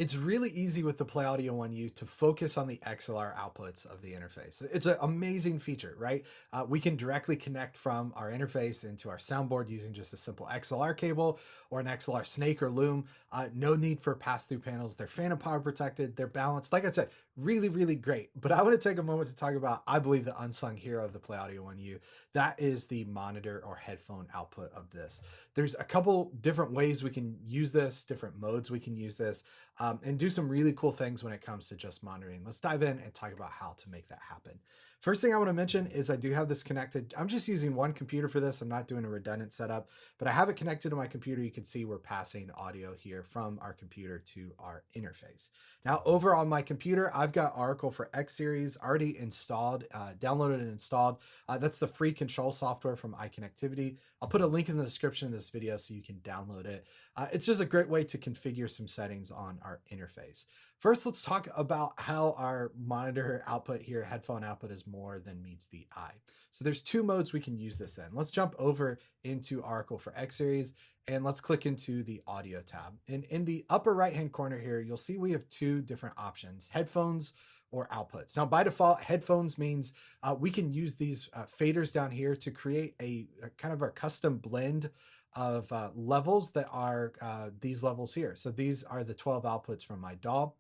It's really easy with the PlayAUDIO1U to focus on the XLR outputs of the interface. It's an amazing feature, right? We can directly connect from our interface into our soundboard using just a simple XLR cable or an XLR snake or loom. No need for pass-through panels. They're phantom power protected. They're balanced. Like I said, really, really great. But I want to take a moment to talk about, I believe, the unsung hero of the PlayAUDIO1U. That is the monitor or headphone output of this. There's a couple different ways we can use this, different modes we can use this, and do some really cool things when it comes to just monitoring. Let's dive in and talk about how to make that happen. First thing I want to mention is I do have this connected. I'm just using one computer for this. I'm not doing a redundant setup, but I have it connected to my computer. You can see we're passing audio here from our computer to our interface. Now over on my computer, I've got Oracle for X Series already installed, downloaded and installed. That's the free control software from iConnectivity. I'll put a link in the description of this video so you can download it. It's just a great way to configure some settings on our interface. First, let's talk about how our monitor output here, headphone output, is more than meets the eye. So there's two modes we can use this in. Let's jump over into Oracle for X Series and let's click into the audio tab. And in the upper right-hand corner here, you'll see we have two different options, headphones or outputs. Now, by default, headphones means we can use these faders down here to create a kind of our custom blend of levels that are these levels here. So these are the 12 outputs from my DAW.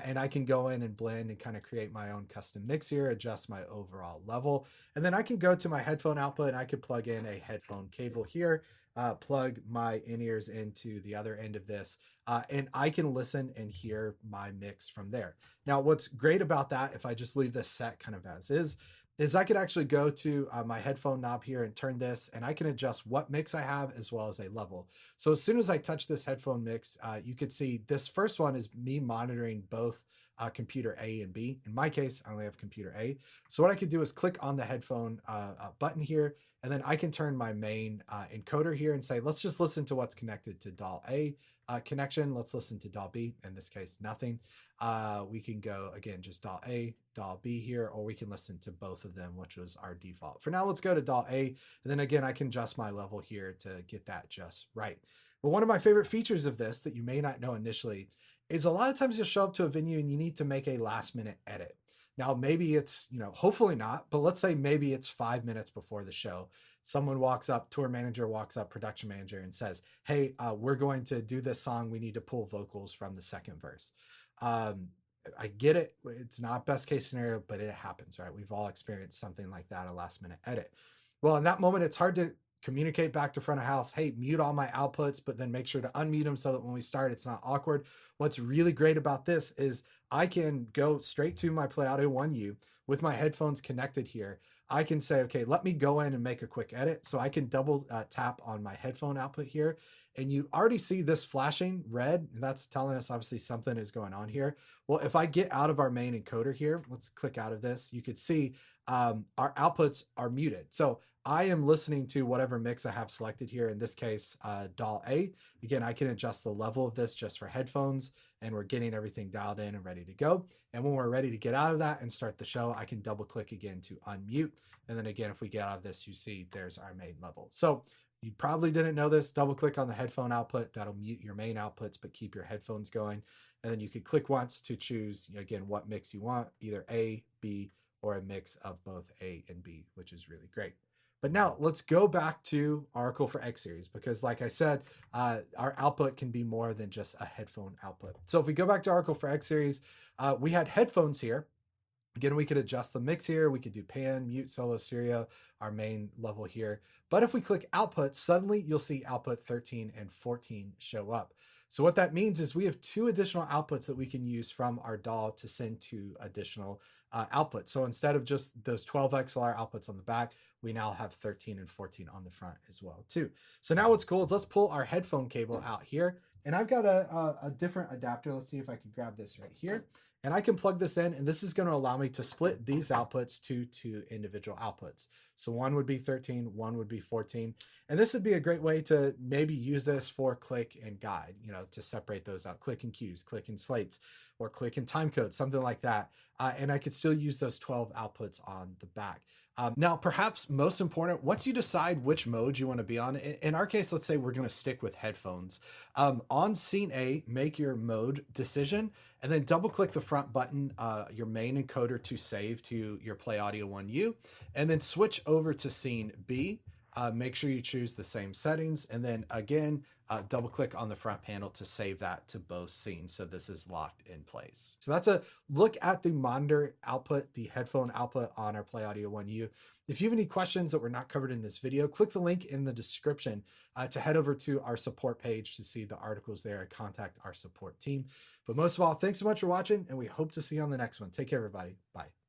And I can go in and blend and kind of create my own custom mix here, adjust my overall level. And then I can go to my headphone output and I could plug in a headphone cable here, plug my in-ears into the other end of this, and I can listen and hear my mix from there. Now, what's great about that, if I just leave this set kind of as is I could actually go to my headphone knob here and turn this, and I can adjust what mix I have as well as a level. So as soon as I touch this headphone mix, you could see this first one is me monitoring both computer A and B. In my case, I only have computer A. So what I could do is click on the headphone button here, and then I can turn my main encoder here and say, let's just listen to what's connected to DAW A connection. Let's listen to DAW B, in this case, nothing. We can go, again, just DAW A, DAW B here, or we can listen to both of them, which was our default. For now, let's go to DAW A, and then again, I can adjust my level here to get that just right. But one of my favorite features of this that you may not know initially is a lot of times you'll show up to a venue and you need to make a last minute edit. Now, maybe it's, hopefully not, but let's say maybe it's 5 minutes before the show. Someone walks up, tour manager walks up, production manager, and says, hey, we're going to do this song. We need to pull vocals from the second verse. I get it. It's not best case scenario, but it happens, right? We've all experienced something like that, a last minute edit. Well, in that moment, it's hard to communicate back to front of house, hey, mute all my outputs, but then make sure to unmute them so that when we start, it's not awkward. What's really great about this is I can go straight to my PlayAUDIO1U with my headphones connected here. I can say, okay, let me go in and make a quick edit. So I can double tap on my headphone output here. And you already see this flashing red, and that's telling us obviously something is going on here. Well, if I get out of our main encoder here, let's click out of this, you could see our outputs are muted. So I am listening to whatever mix I have selected here, in this case, DAW A. Again, I can adjust the level of this just for headphones, and we're getting everything dialed in and ready to go. And when we're ready to get out of that and start the show, I can double click again to unmute. And then again, if we get out of this, you see there's our main level. So you probably didn't know this, double click on the headphone output, that'll mute your main outputs, but keep your headphones going. And then you could click once to choose, again, what mix you want, either A, B, or a mix of both A and B, which is really great. But now let's go back to Oracle for X Series, because like I said, our output can be more than just a headphone output. So if we go back to Oracle for X Series, we had headphones here. Again, we could adjust the mix here. We could do pan, mute, solo, stereo, our main level here. But if we click output, suddenly you'll see output 13 and 14 show up. So what that means is we have two additional outputs that we can use from our DAW to send to additional outputs. So instead of just those 12 XLR outputs on the back, we now have 13 and 14 on the front as well too. So now what's cool is let's pull our headphone cable out here. And I've got a different adapter. Let's see if I can grab this right here. And I can plug this in, and this is going to allow me to split these outputs to two individual outputs. So one would be 13, one would be 14. And this would be a great way to maybe use this for click and guide, to separate those out, click and cues, click and slates, or click and time code, something like that. And I could still use those 12 outputs on the back. Now, perhaps most important, once you decide which mode you want to be on, in our case, let's say we're going to stick with headphones. On scene A, make your mode decision and then double click the front button, your main encoder to save to your PlayAUDIO1U, and then switch over to scene B. Make sure you choose the same settings, and then again, double click on the front panel to save that to both scenes. So this is locked in place. So that's a look at the monitor output, the headphone output on our PlayAUDIO1U. If you have any questions that were not covered in this video, click the link in the description to head over to our support page to see the articles there and contact our support team. But most of all, thanks so much for watching, and we hope to see you on the next one. Take care, everybody. Bye.